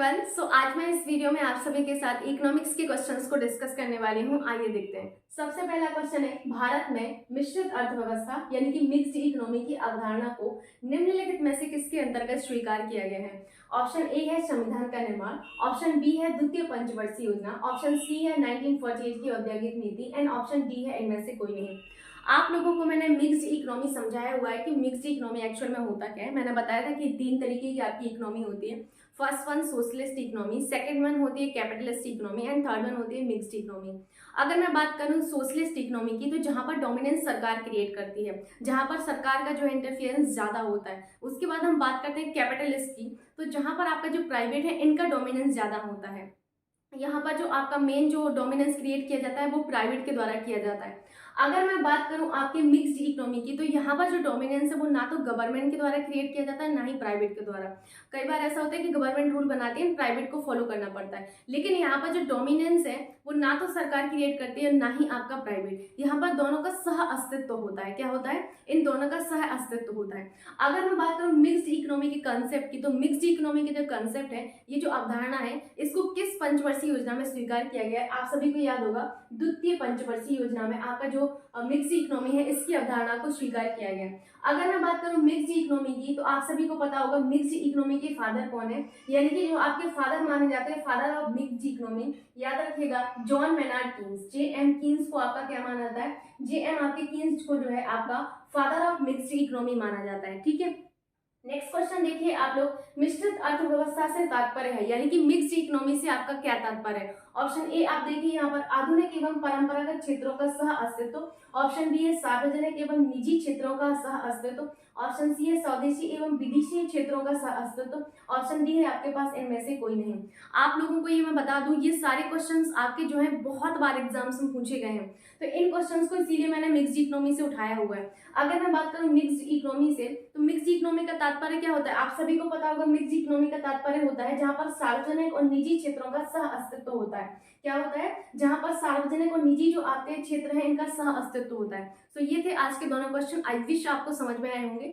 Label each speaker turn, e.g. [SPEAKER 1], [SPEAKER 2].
[SPEAKER 1] Everyone. आज मैं इस वीडियो में आप सभी के साथ इकोनॉमिक्स के क्वेश्चंस को डिस्कस करने वाली हूं। आइए देखते हैं। सबसे पहला क्वेश्चन है, भारत में मिश्रित अर्थव्यवस्था यानी कि मिक्स्ड इकोनॉमी की अवधारणा को निम्नलिखित में से किसके अंतर्गत स्वीकार किया गया है? ऑप्शन ए है संविधान का निर्माण, ऑप्शन बी है द्वितीय पंचवर्षीय योजना, ऑप्शन सी है 1948 की औद्योगिक नीति एंड ऑप्शन डी है इनमें से कोई नहीं। आप लोगों को मैंने मिक्स्ड इकोनॉमी समझाया हुआ है कि मिक्स्ड इकोनॉमी एक्चुअल में होता क्या है। मैंने बताया था कि तीन तरीके की आपकी इकोनॉमी होती है। First one socialist economy, second one होती है capitalist economy and third one होती है मिक्स्ड इकोनॉमी। अगर मैं बात करूं सोशलिस्ट इकोनॉमी की, तो जहां पर डोमिनेंस सरकार क्रिएट करती है, जहां पर सरकार का जो इंटरफियरेंस ज्यादा होता है। उसके बाद हम बात करते हैं कैपिटलिस्ट की, तो जहां पर आपका जो प्राइवेट है इनका डोमिनेंस ज्यादा होता है। यहाँ पर जो आपका मेन जो डोमिनेंस क्रिएट किया जाता है वो प्राइवेट के द्वारा किया जाता है। अगर मैं बात करूं आपके मिक्स्ड इकोनॉमी की, तो यहाँ पर जो डोमिनेंस है वो ना तो गवर्नमेंट के द्वारा क्रिएट किया जाता है ना ही प्राइवेट के द्वारा। कई बार ऐसा होता है कि गवर्नमेंट रूल बनाती है, प्राइवेट को फॉलो करना पड़ता है, लेकिन यहाँ पर जो डोमिनेंस है वो ना तो सरकार क्रिएट करती है ना ही आपका प्राइवेट। यहाँ पर दोनों का सह अस्तित्व होता है। क्या होता है? इन दोनों का सह अस्तित्व होता है। अगर मैं बात करूं मिक्स्ड इकोनॉमी के कंसेप्ट की, तो मिक्स्ड इकोनॉमी के जो कंसेप्ट है, ये जो अवधारणा है, इसको किस पंचवर्षीय योजना में स्वीकार किया गया है? आप सभी को याद होगा, द्वितीय पंचवर्षीय योजना में आपका जो मिक्स्ड इकोनॉमी है इसकी अवधारणा को स्वीकार किया गया है। अगर मैं बात करूं मिक्स्ड इकोनॉमी की, तो आप सभी को पता होगा मिक्स्ड इकोनॉमी के फादर कौन है, यानी कि जो आपके फादर माने जाते हैं, फादर ऑफ मिक्स्ड इकोनॉमी, याद रखिएगा, John Maynard Keynes. J.M.. Keynes को आपका क्या माना जाता है? जे.एम. आपके कीन्स को जो है आपका फादर ऑफ मिक्स्ड इकोनॉमी माना जाता है। ठीक है, नेक्स्ट क्वेश्चन देखिए आप लोग, मिश्रित अर्थव्यवस्था से तात्पर्य है, यानी कि मिक्स्ड इकोनॉमी से आपका क्या तात्पर्य है? ऑप्शन ए आप देखिए यहाँ पर आधुनिक एवं परंपरागत क्षेत्रों का सह अस्तित्व, ऑप्शन बी है सार्वजनिक एवं निजी क्षेत्रों का सह अस्तित्व, ऑप्शन सी है स्वदेशी एवं विदेशी क्षेत्रों का सह अस्तित्व, ऑप्शन डी है आपके पास इनमें से कोई नहीं। आप लोगों को ये मैं बता दूं, ये सारे क्वेश्चंस आपके जो है बहुत बार एग्जाम्स में पूछे गए हैं, तो इन क्वेश्चंस को इसीलिए मैंने मिक्स्ड इकोनॉमी से उठाया हुआ है। अगर मैं बात करूं मिक्स्ड इकोनॉमी से, तो मिक्स्ड इकोनॉमी का तात्पर्य क्या होता है? आप सभी को पता होगा, मिक्स्ड इकोनॉमी का तात्पर्य होता है जहां पर सार्वजनिक और निजी क्षेत्रों का सह अस्तित्व होता है। क्या होता है? जहां पर सार्वजनिक और निजी जो आपके क्षेत्र है इनका सह अस्तित्व होता है। तो ये थे आज के दोनों क्वेश्चन। आई विश आपको समझ में आए होंगे।